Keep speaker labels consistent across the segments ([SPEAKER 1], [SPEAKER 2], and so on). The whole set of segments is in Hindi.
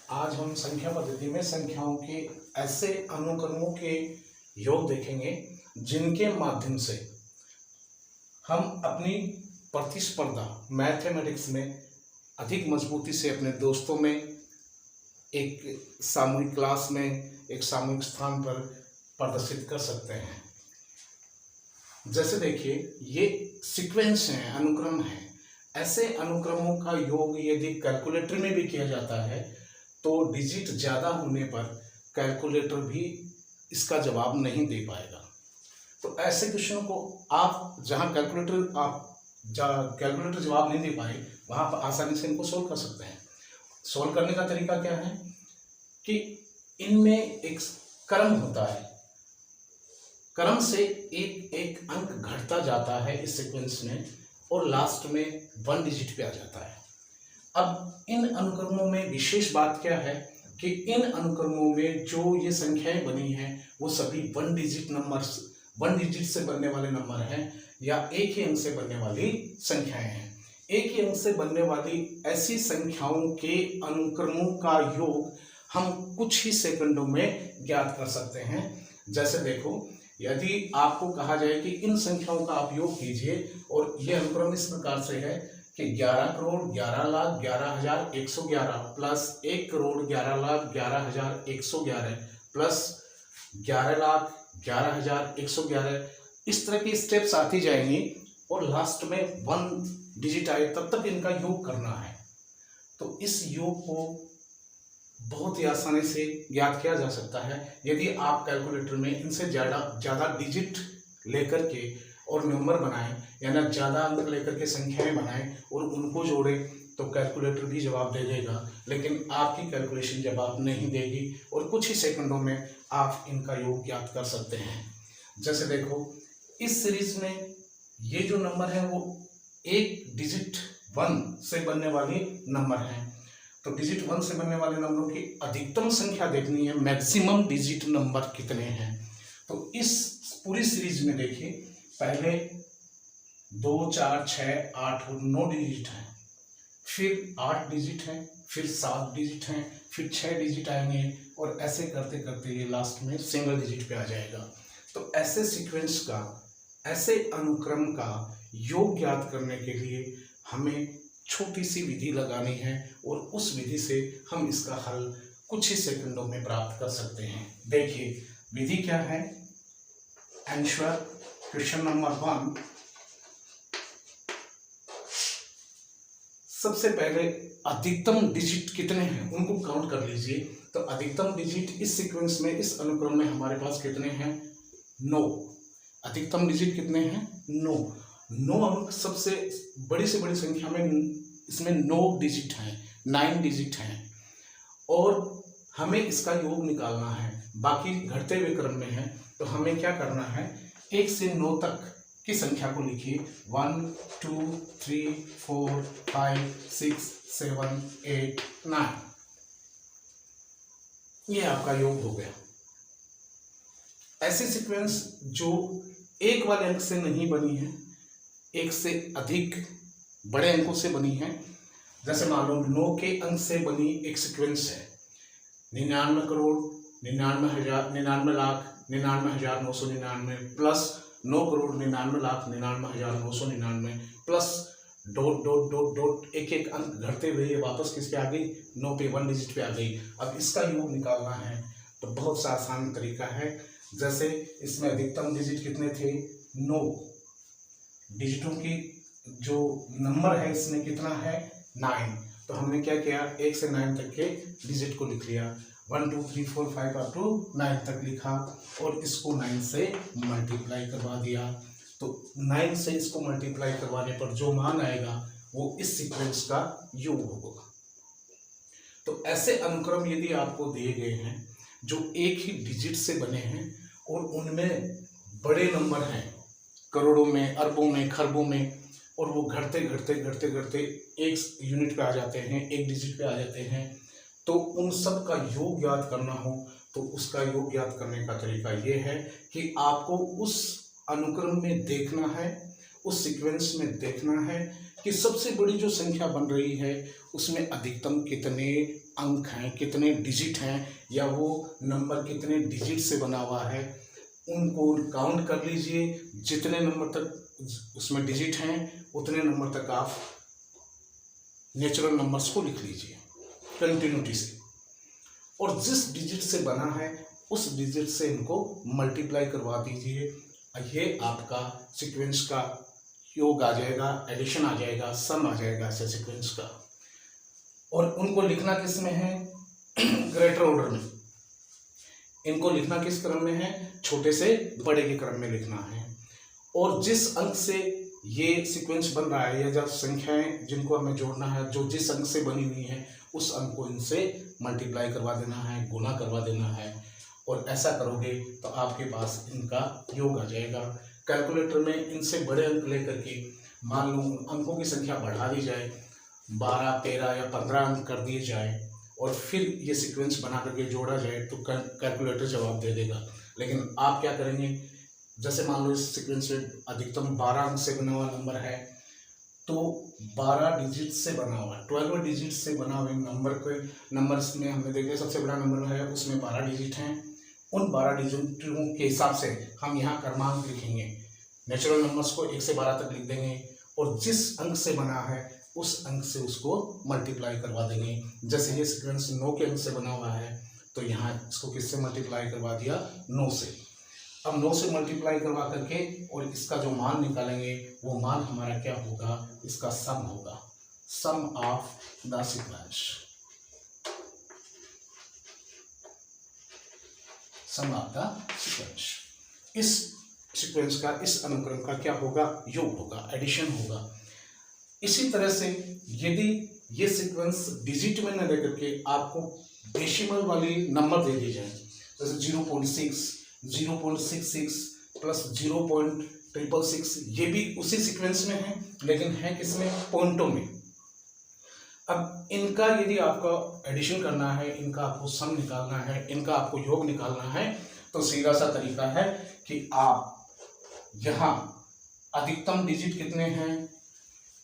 [SPEAKER 1] आज हम संख्या पद्धति में संख्याओं के ऐसे अनुक्रमों के योग देखेंगे जिनके माध्यम से हम अपनी प्रतिस्पर्धा मैथमेटिक्स में अधिक मजबूती से अपने दोस्तों में, एक सामूहिक क्लास में, एक सामूहिक स्थान पर प्रदर्शित कर सकते हैं। जैसे देखिए, ये सीक्वेंस हैं, अनुक्रम हैं। ऐसे अनुक्रमों का योग यदि कैलकुलेटर में भी किया जाता है तो डिजिट ज़्यादा होने पर कैलकुलेटर भी इसका जवाब नहीं दे पाएगा। तो ऐसे क्वेश्चन को आप जहाँ कैलकुलेटर जवाब नहीं दे पाए वहाँ पर आसानी से इनको सोल्व कर सकते हैं। सोल्व करने का तरीका क्या है कि इनमें एक क्रम होता है, क्रम से एक एक अंक घटता जाता है इस सीक्वेंस में और लास्ट में 1 डिजिट पे आ जाता है। अब इन अनुक्रमों में विशेष बात क्या है कि इन अनुक्रमों में जो ये संख्याएं बनी हैं वो सभी 1 डिजिट से बनने वाले नंबर हैं या एक ही अंक से बनने वाली संख्याएं हैं। एक ही अंक से बनने वाली ऐसी संख्याओं के अनुक्रमों का योग हम कुछ ही सेकंडों में ज्ञात कर सकते हैं। जैसे देखो, यदि आपको कहा जाए कि इन संख्याओं का आप योग कीजिए और ये अनुक्रम इस प्रकार से है कि 11,11,11,111 प्लस 1,11,11,111 प्लस 11,11,11,111, इस तरह की स्टेप्स आती जाएंगी और लास्ट में 1 डिजिट आए तब तक इनका योग करना है। तो इस योग को बहुत ही आसानी से ज्ञात किया जा सकता है यदि आप कैलकुलेटर में इनसे ज़्यादा डिजिट लेकर के और नंबर बनाएं, यानी ज़्यादा अंक लेकर के संख्याएं बनाएं और उनको जोड़ें तो कैलकुलेटर भी जवाब दे देगा, लेकिन आपकी कैलकुलेशन जवाब नहीं देगी और कुछ ही सेकंडों में आप इनका योग ज्ञात कर सकते हैं। जैसे देखो, इस सीरीज में ये जो नंबर है वो एक डिजिट 1 से बनने वाले नंबर हैं। तो डिजिट 1 से बनने वाले नंबरों की अधिकतम संख्या देखनी है, मैक्सिमम डिजिट नंबर कितने हैं। तो इस पूरी सीरीज में देखिए, पहले 2, 4, 6, 8 और 9 डिजिट हैं, फिर 8 डिजिट हैं, फिर 7 डिजिट हैं, फिर 6 डिजिट आएंगे और ऐसे करते करते ये लास्ट में सिंगल डिजिट पे आ जाएगा। तो ऐसे सीक्वेंस का, ऐसे अनुक्रम का योग ज्ञात करने के लिए हमें छोटी सी विधि लगानी है और उस विधि से हम इसका हल कुछ ही सेकंडों में प्राप्त कर सकते हैं। देखिए विधि क्या है। आंसर क्वेश्चन नंबर 1, सबसे पहले अधिकतम डिजिट कितने हैं उनको काउंट कर लीजिए। तो अधिकतम डिजिट इस सीक्वेंस में, इस अनुक्रम में हमारे पास कितने हैं? 9। अधिकतम डिजिट कितने हैं? 9। 9 अंक सबसे बड़ी से बड़ी संख्या में, इसमें 9 डिजिट हैं, 9 डिजिट हैं और हमें इसका योग निकालना है। बाकी घटते हुए क्रम में है तो हमें क्या करना है, 1 से 9 तक की संख्या को लिखिए। 1 2 3 4 5 6 7 8 9, ये आपका योग हो गया। ऐसी सीक्वेंस जो एक वाले अंक से नहीं बनी है, एक से अधिक बड़े अंकों से बनी है। जैसे मान लो 9 के अंक से बनी एक सीक्वेंस है, 99,99,99,999 प्लस 9,99,99,999 प्लस ... एक एक अंक घटते हुए ये वापस किस पे आ गई? 9 पे, 1 डिजिट पे आ गई। अब इसका योग निकालना है तो बहुत सा आसान तरीका है। जैसे इसमें अधिकतम डिजिट कितने थे? 9 डिजिटों की जो नंबर है इसमें कितना है? 9। तो हमने क्या किया, 1 से 9 तक के डिजिट को लिख लिया। 1 2 3 4 5 अप टू 9 तक लिखा और इसको 9 से मल्टीप्लाई करवा दिया। तो 9 से इसको मल्टीप्लाई करवाने पर जो मान आएगा वो इस सीक्वेंस का योग होगा। तो ऐसे अनुक्रम यदि आपको दिए गए हैं जो एक ही डिजिट से बने हैं और उनमें बड़े नंबर हैं, करोड़ों में, अरबों में, खरबों में, और वो घटते घटते घटते घटते एक यूनिट पे आ जाते हैं, एक डिजिट पे आ जाते हैं, तो उन सब का योग ज्ञात करना हो तो उसका योग ज्ञात करने का तरीका ये है कि आपको उस अनुक्रम में देखना है, उस सीक्वेंस में देखना है कि सबसे बड़ी जो संख्या बन रही है उसमें अधिकतम कितने अंक हैं, कितने डिजिट हैं, या वो नंबर कितने डिजिट से बना हुआ है, उनको काउंट कर लीजिए। जितने नंबर तक उसमें डिजिट हैं उतने नंबर तक आप नेचुरल नंबर्स को लिख लीजिए कंटिन्यूटी से, और जिस डिजिट से बना है उस डिजिट से इनको मल्टीप्लाई करवा दीजिए। ये आपका सीक्वेंस का योग आ जाएगा, एडिशन आ जाएगा, सम आ जाएगा ऐसे सीक्वेंस का। और उनको लिखना किस में है? ग्रेटर ऑर्डर में। इनको लिखना किस क्रम में है? छोटे से बड़े के क्रम में लिखना है। और जिस अंक से ये सीक्वेंस बन रहा है या जब संख्याएं जिनको हमें जोड़ना है, जो जिस अंक से बनी हुई है उस अंक को इनसे मल्टीप्लाई करवा देना है, गुना करवा देना है। और ऐसा करोगे तो आपके पास इनका योग आ जाएगा। कैलकुलेटर में इनसे बड़े अंक लेकर के मान लो अंकों की संख्या बढ़ा दी जाए, 12, 13 या 15 अंक कर दिए जाए और फिर ये सीक्वेंस बना करके जोड़ा जाए तो कैलकुलेटर जवाब दे देगा। लेकिन आप क्या करेंगे, जैसे मान लो इस सीक्वेंस में अधिकतम 12 अंक से बना हुआ नंबर है, तो 12 डिजिट से बना हुआ है, 12 डिजिट से बना हुए नंबर्स में हमने देखा सबसे बड़ा नंबर है उसमें 12 डिजिट हैं। उन 12 डिजिटों के हिसाब से हम यहाँ क्रमांक लिखेंगे, नेचुरल नंबर्स को 1 से 12 तक लिख देंगे और जिस अंक से बना है उस अंक से उसको मल्टीप्लाई करवा देंगे। जैसे ये सीक्वेंस 9 के अंक से बना हुआ है तो यहाँ इसको किससे मल्टीप्लाई करवा दिया? 9 से। अब 9 से मल्टीप्लाई करवा करके और इसका जो मान निकालेंगे वो मान हमारा क्या होगा? इसका सम होगा, sum of the sequence, sum of the sequence. इस सीक्वेंस का, इस अनुक्रम का क्या होगा? योग होगा, एडिशन होगा। इसी तरह से यदि ये सीक्वेंस डिजिट में न लेकर के आपको डेसिमल वाली नंबर दे दी जाए, जैसे 0.6, 0.66 प्लस 0.666, ये भी उसी सीक्वेंस में है लेकिन है किसमें? पॉइंटों में। अब इनका यदि आपका एडिशन करना है, इनका आपको सम निकालना है, इनका आपको योग निकालना है, तो सीधा सा तरीका है कि आप यहाँ अधिकतम डिजिट कितने हैं?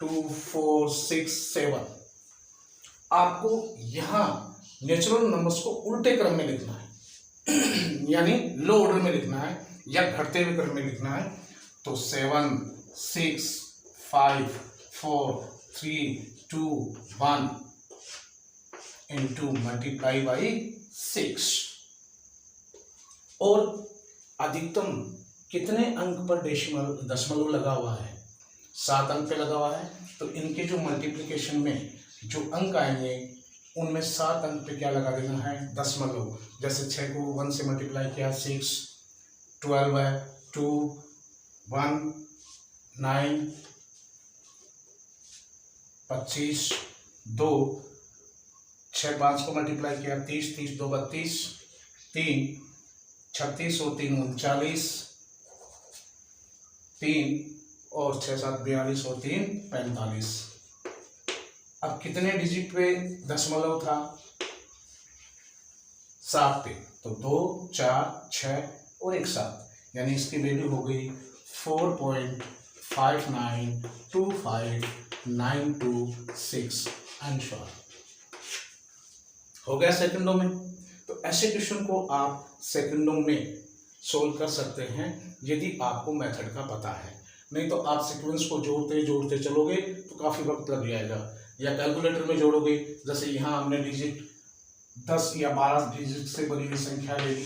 [SPEAKER 1] 2, 4, 6, 7। आपको यहाँ नेचुरल नंबर्स को उल्टे क्रम में लिखना है यानी लो ऑर्डर में लिखना है या घटते हुए क्रम में लिखना है। तो 7, 6, 5, 4, 3, 2, 1 इंटू मल्टीप्लाई बाई 6। और अधिकतम कितने अंक पर दशमलव लगा हुआ है? 7 अंक पे लगा हुआ है। तो इनके जो मल्टीप्लिकेशन में जो अंक आएंगे उनमें 7 अंक पे क्या लगा देना है? दशमलव। जैसे 6 को 1 से मल्टीप्लाई किया 6, 12 है, 2, 1, 9, 25, 2, 6, 5 को मल्टीप्लाई किया 30, 30, 2, 32, 3, 36 और 3, 39, 3 और 6, 7, 42 और 3, 45। अब कितने डिजिट पे दशमलव था? 7 पे। तो 2, 4, 6 और एक 7, यानी इसकी वैल्यू हो गई 4.592592 आंसर हो गया सेकंडों में। तो ऐसे क्वेश्चन को आप सेकंडों में सोल्व कर सकते हैं यदि आपको मेथड का पता है। नहीं तो आप सीक्वेंस को जोड़ते जोड़ते चलोगे तो काफ़ी वक्त लग जाएगा। या कैलकुलेटर में जोड़ोगे, जैसे यहाँ हमने डिजिट 10 या 12 डिजिट से बनी हुई संख्या ले ली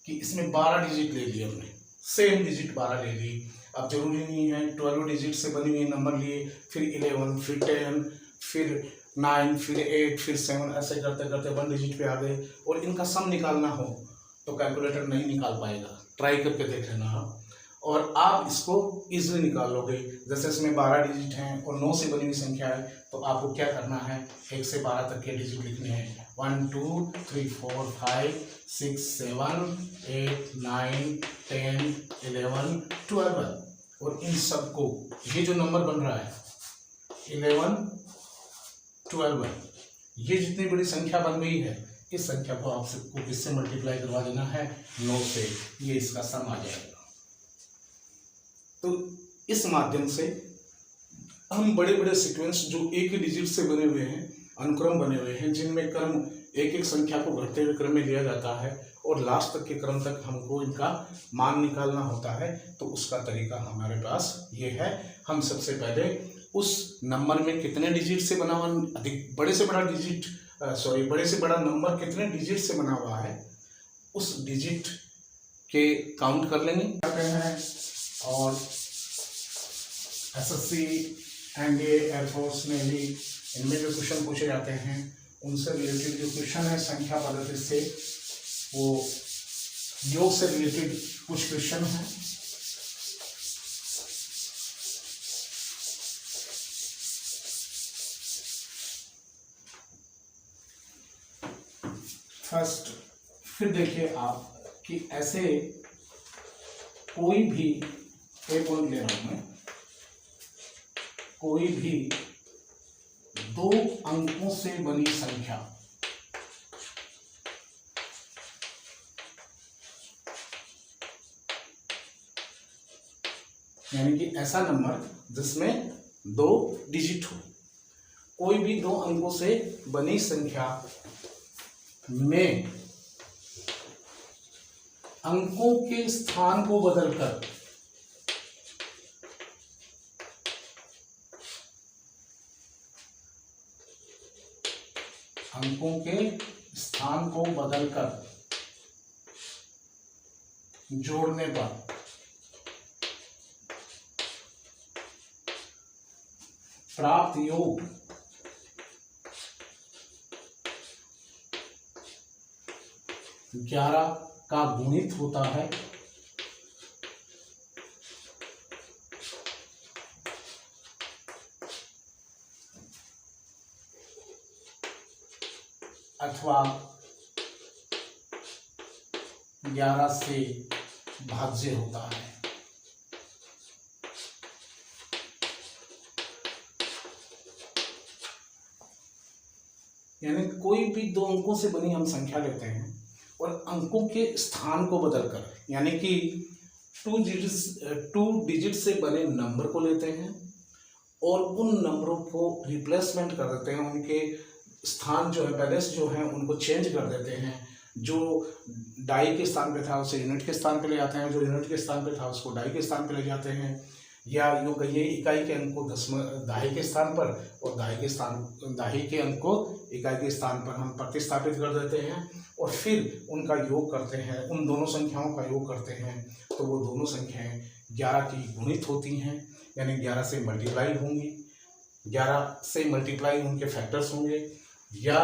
[SPEAKER 1] कि इसमें 12 डिजिट ले लिए हमने, सेम डिजिट 12 ले ली। अब जरूरी नहीं है 12 डिजिट से बनी हुई नंबर लिए, फिर 11, फिर 10, फिर 9, फिर 8, फिर 7, ऐसे करते करते 1 डिजिट पे आ गए और इनका सम निकालना हो तो कैलकुलेटर नहीं निकाल पाएगा। ट्राई करके देख लेना आप, और आप इसको इजीली निकाल लोगे। जैसे इसमें 12 डिजिट हैं और 9 से बनी हुई संख्या है तो आपको क्या करना है? 1 से 12 तक के डिजिट लिखने हैं। 1, 2, 3, 4, 5, 6, 7, 8, 9, 10, 11, 12। और इन सबको, ये जो नंबर बन रहा है 11, 12, ये जितनी बड़ी संख्या बन गई है इस संख्या को आप सबको किससे मल्टीप्लाई करवा देना है? 9 से। ये इसका सम आ जाएगा। तो इस माध्यम से हम बड़े बड़े सीक्वेंस जो एक ही डिजिट से बने हुए हैं, अनुक्रम बने हुए हैं, जिनमें क्रम एक एक संख्या को घटते हुए क्रम में लिया जाता है और लास्ट तक के क्रम तक हमको इनका मान निकालना होता है, तो उसका तरीका हमारे पास ये है। हम सबसे पहले उस नंबर में कितने डिजिट से बना हुआ, अधिक बड़े से बड़ा डिजिट बड़े से बड़ा नंबर कितने डिजिट से बना हुआ है, उस डिजिट के काउंट कर लेंगे हैं। और एसएससी, एनडीए, एयरफोर्स में भी इनमें जो क्वेश्चन पूछे जाते हैं उनसे रिलेटेड जो क्वेश्चन है संख्या पद्धति से, वो योग से रिलेटेड कुछ क्वेश्चन हैं। फर्स्ट, फिर देखिए आप कि ऐसे कोई भी एक पॉइंट ले रहा हूं मैं, कोई भी 2 अंकों से बनी संख्या यानी कि ऐसा नंबर जिसमें 2 डिजिट हो, कोई भी 2 अंकों से बनी संख्या में अंकों के स्थान को बदलकर अंकों के स्थान को बदलकर जोड़ने पर प्राप्त योग ग्यारह का गुणित होता है अथवा 11 से भाज्य होता है। यानी कोई भी 2 अंकों से बनी हम संख्या लेते हैं और अंकों के स्थान को बदलकर, यानी कि 2 डिजिट से बने नंबर को लेते हैं और उन नंबरों को रिप्लेसमेंट कर देते हैं, उनके स्थान जो है, पैलेस जो है, उनको चेंज कर देते हैं। जो डाई के स्थान पे था उसे यूनिट के स्थान पे ले जाते हैं, जो यूनिट के स्थान पे था उसको डाई के स्थान पे ले जाते हैं, या यूँ कहिए इकाई के अंक को दहाई के स्थान पर और दहाई के अंक को इकाई के स्थान पर हम प्रतिस्थापित कर देते हैं और फिर उनका योग करते हैं, उन दोनों संख्याओं का योग करते हैं, तो वो दोनों संख्याएं 11 की गुणित होती हैं, यानी 11 से मल्टीप्लाई होंगी, 11 से मल्टीप्लाई उनके फैक्टर्स होंगे या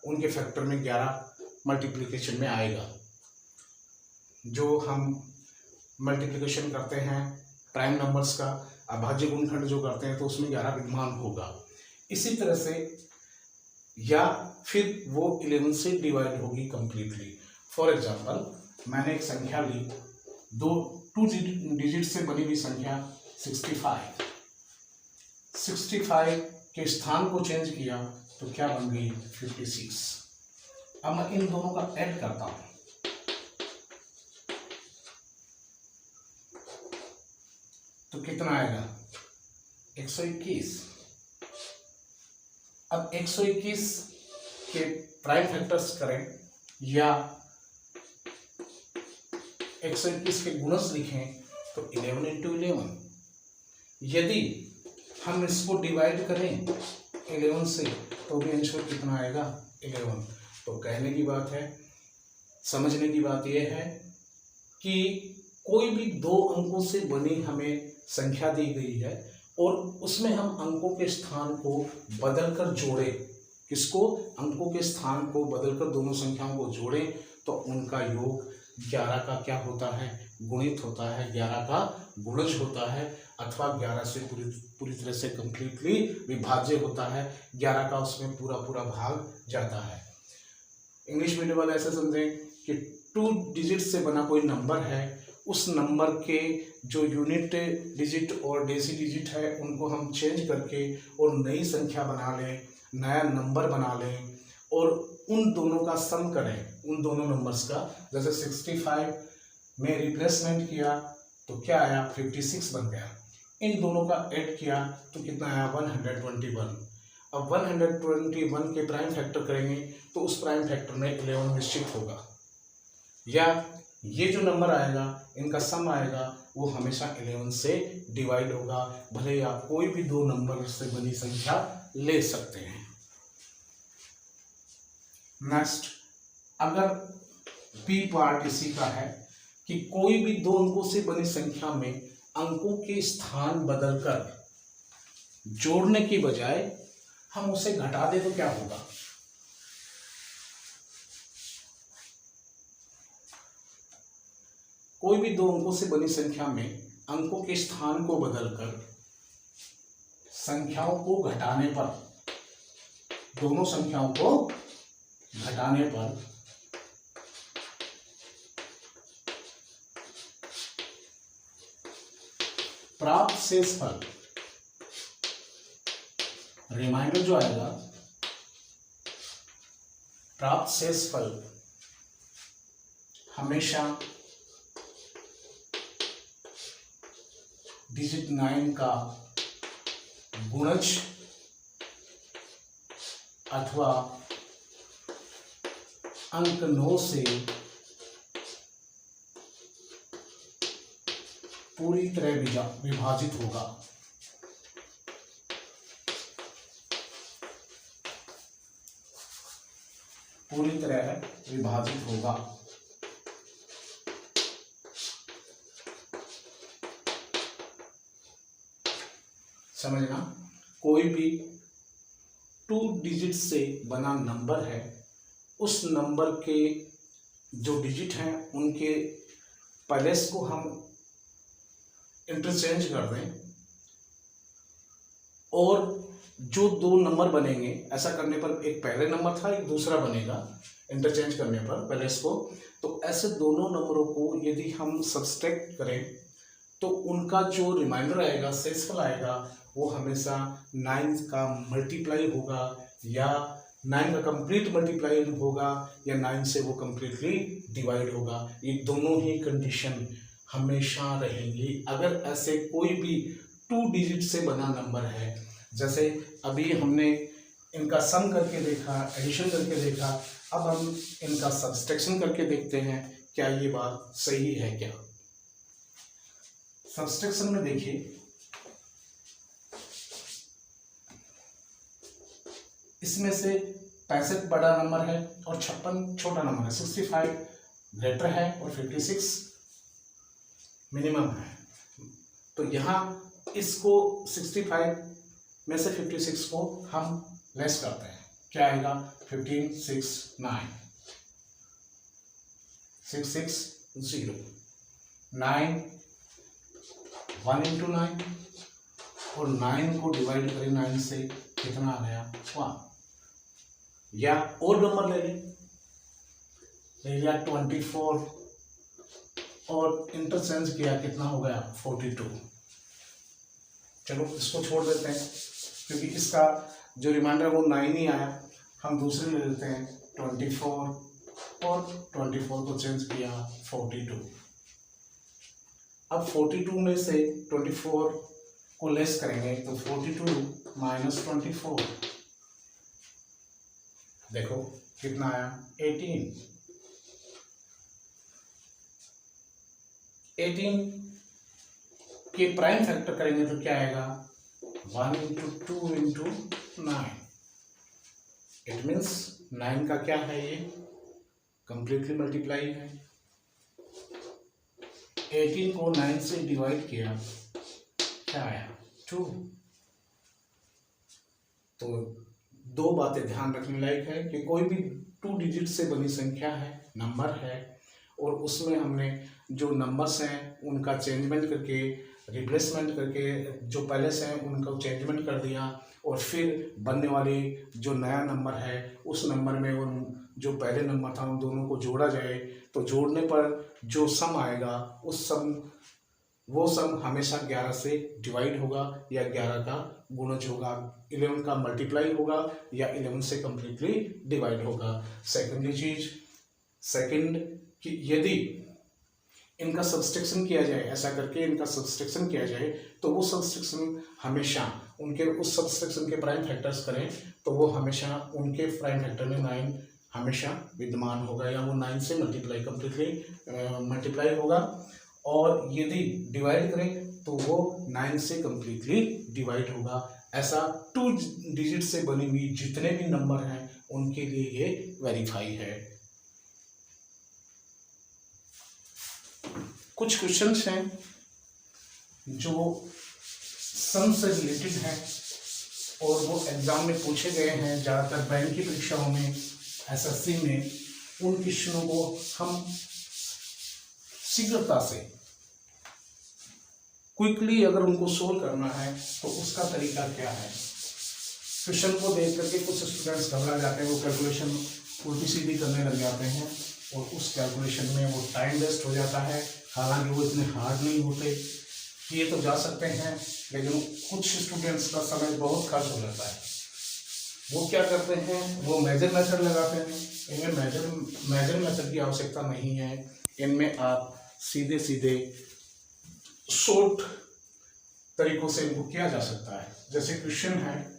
[SPEAKER 1] उनके फैक्टर में 11 मल्टीप्लिकेशन में आएगा। जो हम मल्टीप्लिकेशन करते हैं प्राइम नंबर्स का, अभाज्य गुणनखंड जो करते हैं, तो उसमें 11 विद्यमान होगा। इसी तरह से या फिर वो 11 से डिवाइड होगी कंप्लीटली। फॉर एग्जांपल, मैंने एक संख्या ली, 2 डिजिट से बनी हुई संख्या 65 के स्थान को चेंज किया तो क्या बन गई 56। अब मैं इन दोनों का ऐड करता हूं तो कितना आएगा 121। अब 121 के प्राइम फैक्टर्स करें या 121 के गुणज लिखें तो 11 इंटू 11। यदि हम इसको डिवाइड करें 11 से तो भी आंसर कितना आएगा 11। तो कहने की बात है, समझने की बात यह है कि कोई भी 2 अंकों से बनी हमें संख्या दी गई है और उसमें हम अंकों के स्थान को बदलकर जोड़ें, किसको, अंकों के स्थान को बदलकर दोनों संख्याओं को जोड़ें तो उनका योग 11 का क्या होता है, गुणित होता है, 11 का गुणज होता है अथवा 11 से पूरी तरह से कंप्लीटली विभाज्य होता है, 11 का उसमें पूरा भाग जाता है। इंग्लिश मीडियम वाले ऐसे समझें कि 2 डिजिट से बना कोई नंबर है, उस नंबर के जो यूनिट डिजिट और डेसी डिजिट है उनको हम चेंज करके और नई संख्या बना लें, नया नंबर बना लें और उन दोनों का सम करें, उन दोनों नंबर्स का। जैसे 65 में रिप्लेसमेंट किया तो क्या आया 56 बन गया, इन दोनों का ऐड किया तो कितना आया 121। अब 121 के प्राइम फैक्टर करेंगे तो उस प्राइम फैक्टर में 11 निश्चित होगा, या ये जो नंबर आएगा इनका सम आएगा वो हमेशा 11 से डिवाइड होगा, भले ही आप कोई भी दो नंबर से बनी संख्या ले सकते हैं। नेक्स्ट, अगर बी पार्ट इसी का है कि कोई भी दो अंकों से बनी संख्या में अंकों के स्थान बदलकर जोड़ने की बजाय हम उसे घटा दें तो क्या होगा। कोई भी दो अंकों से बनी संख्या में अंकों के स्थान को बदलकर संख्याओं को घटाने पर, दोनों संख्याओं को घटाने पर प्राप्त शेषफल, रिमाइंडर जो आएगा, प्राप्त शेषफल हमेशा डिजिट 9 का गुणज अथवा अंक 9 से पूरी तरह विभाजित होगा। पूरी तरह विभाजित होगा। समझना, कोई भी 2 डिजिट से बना नंबर है, उस नंबर के जो डिजिट हैं उनके पैलेस को हम इंटरचेंज कर दें और जो दो नंबर बनेंगे, ऐसा करने पर एक पहले नंबर था एक दूसरा बनेगा इंटरचेंज करने पर पैलेस को, तो ऐसे दोनों नंबरों को यदि हम सब्सट्रैक्ट करें तो उनका जो रिमाइंडर आएगा, शेषफल आएगा, वो हमेशा 9 का मल्टीप्लाई होगा या 9 का कंप्लीट मल्टीप्लाई होगा या 9 से वो कंप्लीटली डिवाइड होगा। ये दोनों ही कंडीशन हमेशा रहेंगी अगर ऐसे कोई भी 2 डिजिट से बना नंबर है। जैसे अभी हमने इनका सम करके देखा, एडिशन करके देखा, अब हम इनका सब्सट्रैक्शन करके देखते हैं क्या ये बात सही है क्या। सब्सट्रैक्शन में देखिए, इसमें से 65 बड़ा नंबर है और 56 छोटा नंबर है, 65 ग्रेटर है और 56 मिनिमम है। तो यहाँ इसको 65 में से 56 को हम लेस करते हैं, क्या आएगा 15 6 9 6 6 0 9 1 into 9 और 9 को डिवाइड करें 9 से, कितना आ गया 1। या और नंबर ले लिया 24 और इंटरचेंज किया, कितना हो गया 42। चलो इसको छोड़ देते हैं क्योंकि इसका जो रिमाइंडर वो 9 ही आया, हम दूसरे ले लेते हैं 24 और 24 को चेंज किया 42। अब 42 में से 24 को लेस करेंगे तो 42 माइनस 24, देखो कितना आया 18। 18 के प्राइम फैक्टर करेंगे तो क्या आएगा 1 into 2 into 9। इट मीन्स 9 का क्या है, ये कंप्लीटली मल्टीप्लाई है। 18 को 9 से डिवाइड किया, क्या आया 2। तो दो बातें ध्यान रखने लायक है कि कोई भी 2 डिजिट से बनी संख्या है, नंबर है, और उसमें हमने जो नंबर्स हैं उनका चेंजमेंट करके, रिप्लेसमेंट करके, जो पहले से हैं उनका चेंजमेंट कर दिया और फिर बनने वाली जो नया नंबर है उस नंबर में उन जो पहले नंबर था उन दोनों को जोड़ा जाए, तो जोड़ने पर जो सम आएगा उस सम, वो सम हमेशा 11 से डिवाइड होगा या 11 का गुणज होगा, 11 का मल्टीप्लाई होगा या 11 से कंप्लीटली डिवाइड होगा। सेकेंडली चीज, सेकंड कि यदि इनका सब्सट्रैक्शन किया जाए, ऐसा करके इनका सब्सट्रैक्शन किया जाए, तो वो सब्सट्रैक्शन हमेशा उनके उस सब्सट्रैक्शन के प्राइम फैक्टर्स करें तो वो हमेशा उनके प्राइम फैक्टर में 9 हमेशा विद्यमान होगा, या वो 9 से मल्टीप्लाई कम्प्लीटली मल्टीप्लाई होगा। और यदि डिवाइड करें तो वो 9 से कम्प्लीटली डिवाइड होगा। ऐसा 2 डिजिट से बनी हुई जितने भी नंबर हैं उनके लिए ये वेरीफाई है। कुछ क्वेश्चंस हैं जो सम से रिलेटेड हैं और वो एग्जाम में पूछे गए हैं, ज़्यादातर बैंक की परीक्षाओं में, एसएससी में। उन क्वेश्चनों को हम शीघ्रता से क्विकली अगर उनको सोल्व करना है तो उसका तरीका क्या है। क्वेश्चन को देख करके कुछ स्टूडेंट्स घबरा जाते हैं, वो कैलकुलेशन उल्टी सीधी करने लग जाते हैं और उस कैलकुलेशन में वो टाइम वेस्ट हो जाता है। हालांकि वो इतने हार्ड नहीं होते, किए तो जा सकते हैं, लेकिन कुछ स्टूडेंट्स का समय बहुत खर्च हो जाता है। वो क्या करते हैं, वो मेजर मेथड लगाते हैं। इनमें मेजर मेथड की आवश्यकता नहीं है। इनमें आप सीधे सीधे शॉर्ट तरीकों से इनको किया जा सकता है। जैसे क्वेश्चन है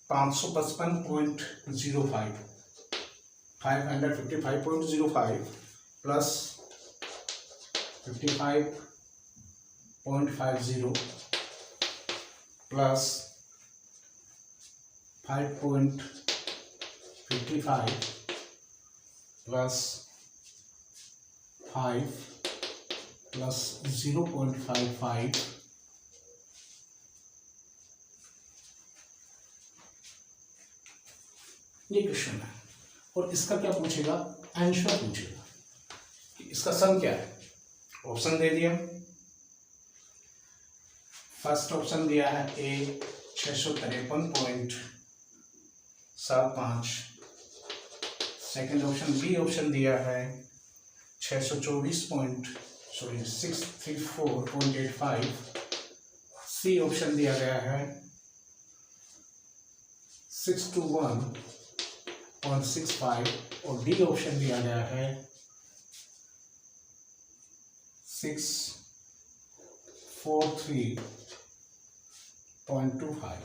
[SPEAKER 1] 555.05 555.05 प्लस 55.50 प्लस 5.55 प्लस 5 प्लस 0.55 ये क्वेश्चन है। और इसका क्या पूछेगा, आंसर पूछेगा कि इसका सम क्या है। ऑप्शन दे दिया। फर्स्ट ऑप्शन दिया है ए 653.75, सेकेंड ऑप्शन बी ऑप्शन दिया है 634.85, सी ऑप्शन दिया गया है 621.65 और डी ऑप्शन दिया गया है 643.25।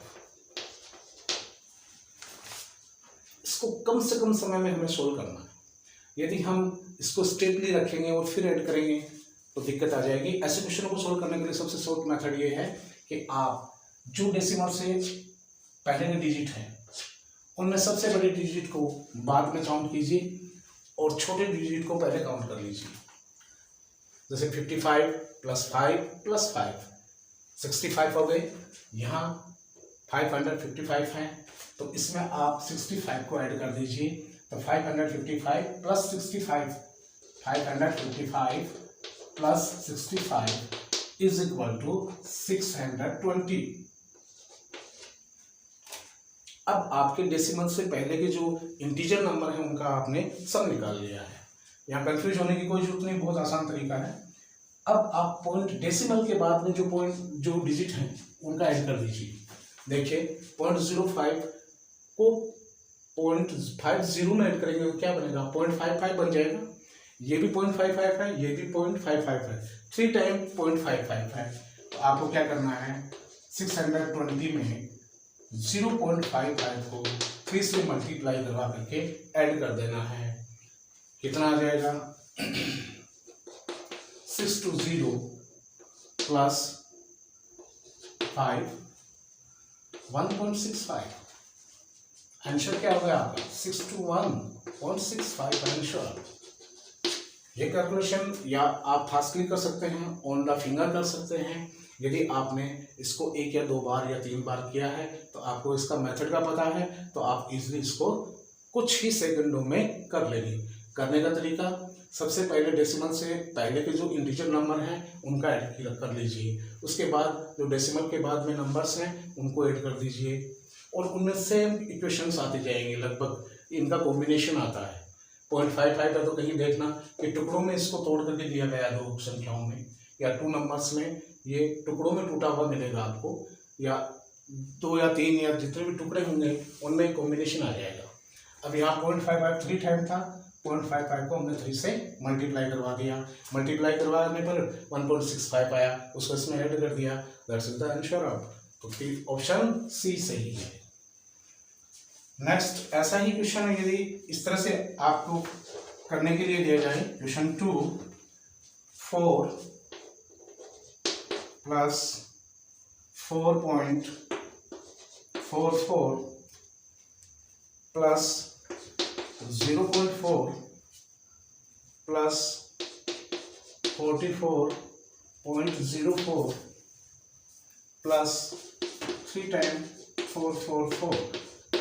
[SPEAKER 1] इसको कम से कम समय में हमें सोल्व करना है। यदि हम इसको स्टेपली रखेंगे और फिर ऐड करेंगे तो दिक्कत आ जाएगी। ऐसे क्वेश्चन को सोल्व करने के लिए सबसे शॉर्ट मेथड ये है कि आप जो डेसिमल से पहले के डिजिट हैं उनमें सबसे बड़े डिजिट को बाद में काउंट कीजिए और छोटे डिजिट को पहले काउंट कर लीजिए। जैसे 55 प्लस 5 प्लस 5 65 हो गए। यहाँ 555 हैं तो इसमें आप 65 को ऐड कर दीजिए। तो 555 plus 65 555 plus 65 is equal to 620। अब आपके डेसिमल से पहले के जो इंटीजर नंबर है उनका आपने सम निकाल लिया है। यहाँ कंफ्यूज होने की कोई जरूरत नहीं, बहुत आसान तरीका है। अब आप पॉइंट डेसिमल के बाद में जो डिजिट हैं उनका ऐड कर दीजिए। देखिए 0.05 को 0.50 में ऐड करेंगे तो क्या बनेगा, 0.55 बन जाएगा। ये भी 0.55 है, ये भी 0.55 है, 3 टाइम 0.55 है। तो आपको क्या करना है, 620 में 0.55 को 3 से मल्टीप्लाई करवा करके ऐड कर देना है। कितना आ जाएगा 620 प्लस 5 1.65। आंसर क्या होगा आपका 621.65 आंसर। ये कैलकुलेशन या आप फास्टली कर सकते हैं, ऑन द फिंगर कर सकते हैं। यदि आपने इसको 1 या 2 बार या 3 बार किया है तो आपको इसका मेथड का पता है, तो आप इजीली इसको कुछ ही सेकंडों में कर लेंगे। करने का तरीका, सबसे पहले डेसिमल से पहले के जो इंटीजर नंबर हैं उनका ऐड कर लीजिए। उसके बाद जो डेसिमल के बाद में नंबर्स हैं उनको ऐड कर दीजिए और उनमें सेम इक्वेशंस आते जाएंगे। लगभग इनका कॉम्बिनेशन आता है। 0.55 है तो कहीं देखना कि टुकड़ों में इसको तोड़ करके दिया गया 2 संख्याओं में या 2 नंबर्स में, ये टुकड़ों में टूटा हुआ मिलेगा आपको, या 2 या 3 या जितने भी टुकड़े होंगे उनमें कॉम्बिनेशन आ जाएगा। अब यहाँ 0.55 3 टाइम था, 0.55 को हमने 3 से मल्टीप्लाई करवा दिया, मल्टीप्लाई करवाने पर 1.65 आया, उसको इसमें ऐड कर दिया, दैट्स द आंसर ऑफ। तो फिर ऑप्शन सी सही है। नेक्स्ट ऐसा ही क्वेश्चन यदि इस तरह से आपको करने के लिए दिया जाए, question 2 4 plus 4.44 plus 0.4 plus 44.04 plus 3 time 444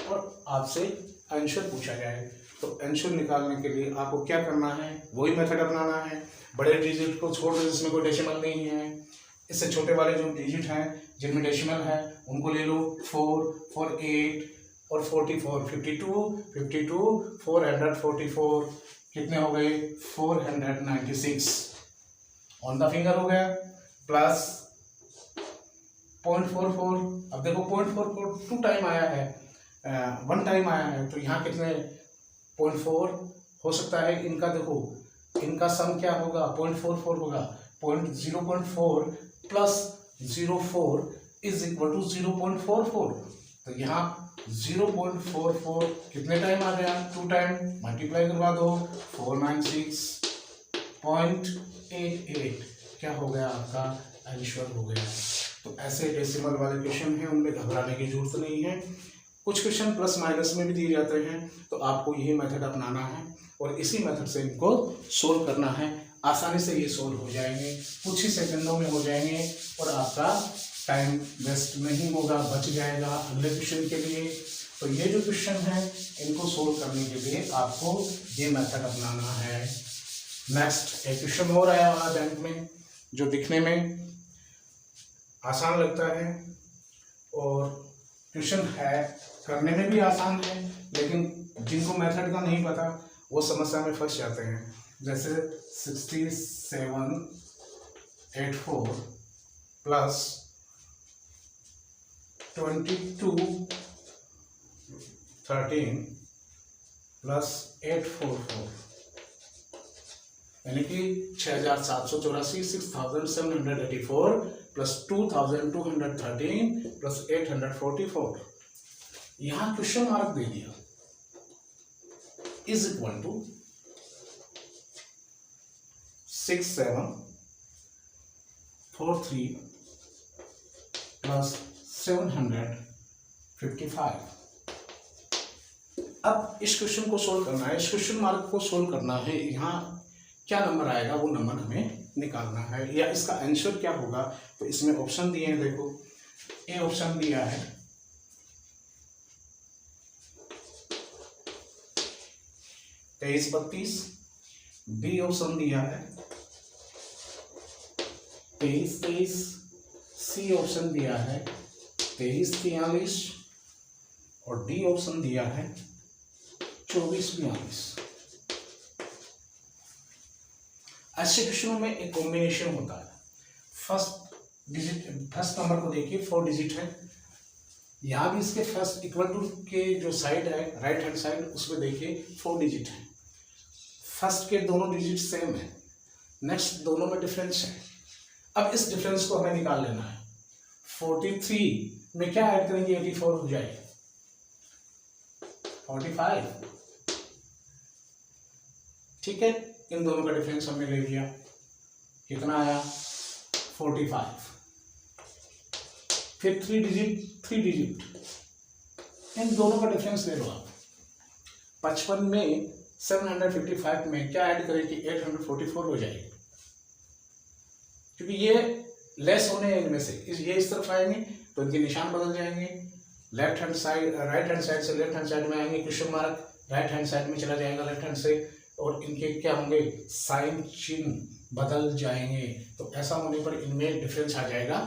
[SPEAKER 1] और आपसे आंसर पूछा जाए, तो आंसर निकालने के लिए आपको क्या करना है, वही मेथड अपनाना है। बड़े डिजिट को छोड़ दो जिसमें कोई डेसिमल नहीं है, इससे छोटे वाले जो डिजिट हैं जिनमें डेसिमल है उनको ले लो। 4 4 8 और 44 52 444 कितने हो गए 496 ऑन द फिंगर हो गया, प्लस 0.44। अब देखो 0.44 2 टाइम आया है, 1 टाइम आया है, तो यहाँ कितने 0.4 हो सकता है। इनका देखो इनका सम क्या होगा 0.44 होगा, 0.4 प्लस 04 इज इक्वल टू 0.44। तो यहाँ 0.44 कितने टाइम आ गया 2 टाइम, मल्टीप्लाई करवा दो 496.88 क्या हो गया आपका आंसर हो गया। तो ऐसे डेसिमल वाले क्वेश्चन हैं, उनमें घबराने की जरूरत नहीं है। कुछ क्वेश्चन प्लस माइनस में भी दिए जाते हैं, तो आपको यही मेथड अपनाना है और इसी मेथड से इनको सोल्व करना है। आसानी से ये सोल्व हो जाएंगे, कुछ ही सेकंडों में हो जाएंगे और आपका टाइम वेस्ट नहीं होगा, बच जाएगा अगले क्वेश्चन के लिए। तो ये जो क्वेश्चन है इनको सोल्व करने के लिए आपको ये मेथड अपनाना है। नेक्स्ट एक क्वेश्चन और आया हुआ बैंक में जो दिखने में आसान लगता है और क्वेश्चन है करने में भी आसान है, लेकिन जिनको मेथड का नहीं पता वो समस्या में फंस जाते हैं। जैसे 6784 प्लस 2213 प्लस 844 यानी कि 6784 6784 प्लस 2213 प्लस 844। यहां क्वेश्चन मार्क दे दिया इज इक्वल टू 6743 प्लस 755। अब इस क्वेश्चन को सोल्व करना है, इस क्वेश्चन मार्क को सोल्व करना है। यहाँ क्या नंबर आएगा वो नंबर हमें निकालना है, या इसका आंसर क्या होगा। तो इसमें ऑप्शन दिए हैं, देखो ए ऑप्शन दिया है 2332, बी ऑप्शन दिया है 2323, सी ऑप्शन दिया है 2343 और डी ऑप्शन दिया है 2442। ऐसे क्वेश्चनों में एक कॉम्बिनेशन होता है। फर्स्ट नंबर को देखिए 4 डिजिट है, यहाँ भी इसके फर्स्ट इक्वल टू के जो साइड है राइट हैंड साइड उसमें देखिए 4 डिजिट है। फर्स्ट के दोनों डिजिट सेम है, नेक्स्ट दोनों में डिफरेंस है। अब इस डिफरेंस को हमें निकाल लेना है। 43 में क्या ऐड करेंगे 84 हो जाएगा 45, ठीक है। इन दोनों का डिफरेंस हमने ले लिया, कितना आया 45। फिर 3 डिजिट इन दोनों का डिफरेंस ले लो आप। 55 में 755 में क्या ऐड करें कि 844 हो जाएगी, क्योंकि ये लेस होने हैं इनमें से, ये इस तरफ आएंगे तो इनके निशान बदल जाएंगे। Left hand side right hand side से लेफ्ट हैंड साइड में आएंगे, question mark right hand side में चला जाएगा लेफ्ट हैंड से, और इनके क्या होंगे साइन चिन्ह बदल जाएंगे। तो ऐसा होने पर इनमें डिफरेंस आ जाएगा।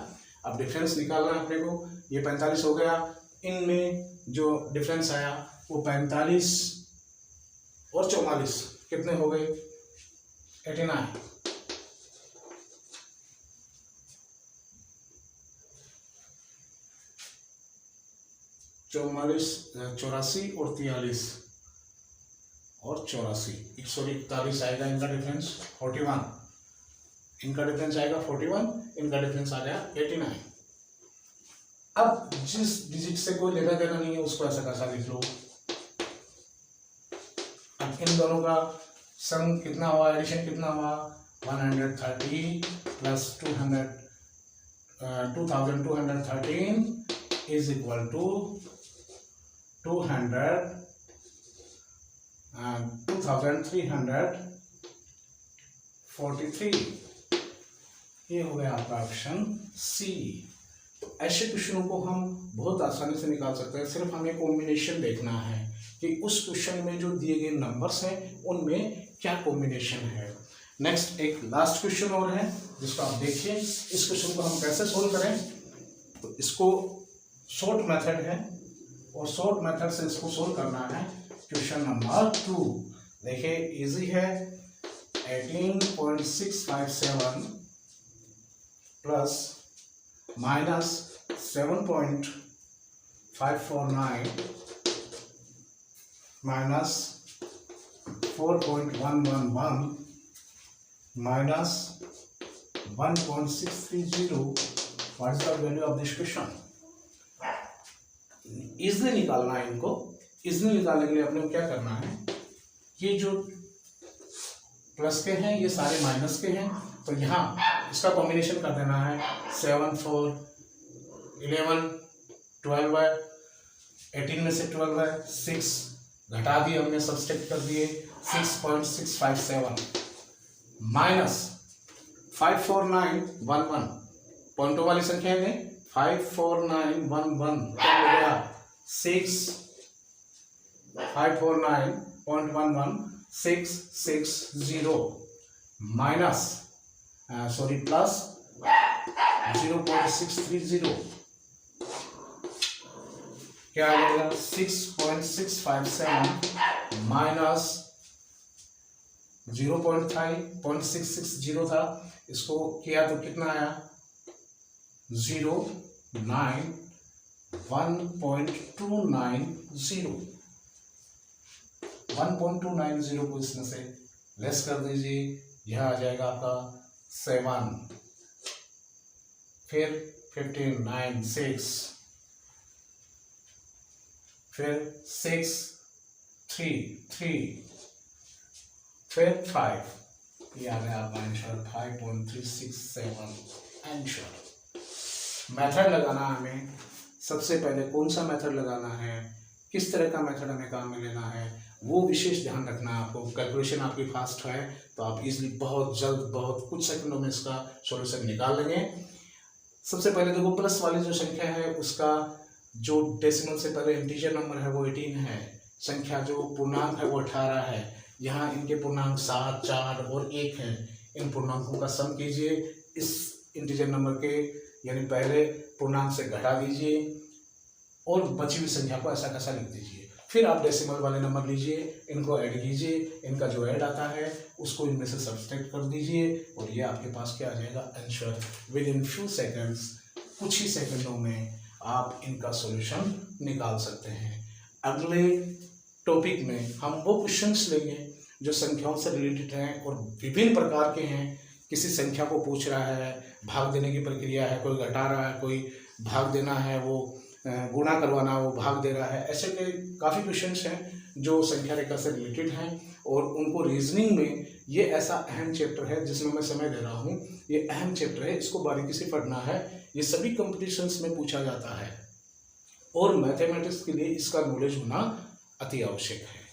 [SPEAKER 1] अब डिफरेंस निकालना है अपने को, ये 45 हो गया, इनमें जो डिफरेंस आया वो 45 और 44 कितने हो गए 89। 84 और 43 और 84, 141 आएगा इनका डिफरेंस 41, इनका डिफरेंस आएगा 41, इनका डिफरेंस आ गया 89। अब जिस डिजिट से कोई लेना देना नहीं है उसको ऐसा कैसा लिख लो। अब इन दोनों का सम कितना हुआ, एडिशन कितना हुआ, 130 प्लस 2213 इज इक्वल टू 2343। ये हो गया आपका ऑप्शन सी। तो ऐसे क्वेश्चनों को हम बहुत आसानी से निकाल सकते हैं, सिर्फ हमें कॉम्बिनेशन देखना है कि उस क्वेश्चन में जो दिए गए नंबर्स हैं उनमें क्या कॉम्बिनेशन है। नेक्स्ट एक लास्ट क्वेश्चन और है जिसको आप देखिए। इस क्वेश्चन को हम कैसे सोल्व करें, तो इसको शॉर्ट मेथड है और शॉर्ट मेथड से इसको सोल्व करना है। क्वेश्चन नंबर 2 देखिए, इजी है। 18.657 plus minus 7.549 minus 4.111 minus 1.630, what is the value of this question. Easily निकालना है इनको। इजली निकालने के लिए अपने को क्या करना है, ये जो प्लस के हैं ये सारे माइनस के हैं, तो यहाँ इसका कॉम्बिनेशन कर देना है। 7 4 11 12 है, 18 में से 12 है, 6 घटा दिए हमने, सब्सट्रैक्ट कर दिए, 6.657 माइनस 54911, पॉइंटों वाली संख्या है 54911, क्या हो गया 549.11 माइनस प्लस 0.630, क्या आ जाएगा 6.657 माइनस 0.660 था, इसको किया तो कितना आया 1.290 को इसमें से लेस कर दीजिए, यह आ जाएगा आपका 7, फिर 15 9 6, फिर 6 3 3, फिर 5, ये आ गया आपका आंसर 5.367 आंसर। मेथड लगाना हमें, सबसे पहले कौन सा मेथड लगाना है, किस तरह का मेथड हमें काम में लेना है, वो विशेष ध्यान रखना है आपको। कैलकुलेशन आपकी फास्ट है तो आप इजीली बहुत जल्द बहुत कुछ सेकंडों में इसका सॉल्यूशन निकाल लेंगे। सबसे पहले देखो, प्लस वाली जो संख्या है उसका जो डेसिमल से पहले इंटीजर नंबर है वो 18 है, संख्या जो पूर्णांक है वो 18 है। यहाँ इनके पूर्णांक 7 4 और 1 है, इन पूर्णांकों का सम कीजिए, इस इंटीजर नंबर के यानी पहले पूर्णांक से घटा दीजिए और बची हुई संख्या को ऐसा कैसा लिख दीजिए। फिर आप डेसिमल वाले नंबर लीजिए, इनको ऐड कीजिए, इनका जो ऐड आता है उसको इनमें से सब्सट्रैक्ट कर दीजिए और ये आपके पास क्या आ जाएगा answer. With in few seconds, कुछ ही सेकंडों में आप इनका सॉल्यूशन निकाल सकते हैं। अगले टॉपिक में हम वो क्वेश्चंस लेंगे जो संख्याओं से रिलेटेड हैं और विभिन्न प्रकार के हैं। किसी संख्या को पूछ रहा है, भाग देने की प्रक्रिया है, कोई घटा रहा है, कोई भाग देना है, वो गुणा करवाना वो भाग दे रहा है। ऐसे के काफ़ी क्वेश्चंस हैं जो संख्या रेखा से रिलेटेड हैं और उनको रीजनिंग में ये ऐसा अहम चैप्टर है जिसमें मैं समय दे रहा हूँ। ये अहम चैप्टर है, इसको बारीकी से पढ़ना है। ये सभी कॉम्पिटिशन्स में पूछा जाता है और मैथमेटिक्स के लिए इसका नॉलेज होना अति आवश्यक है।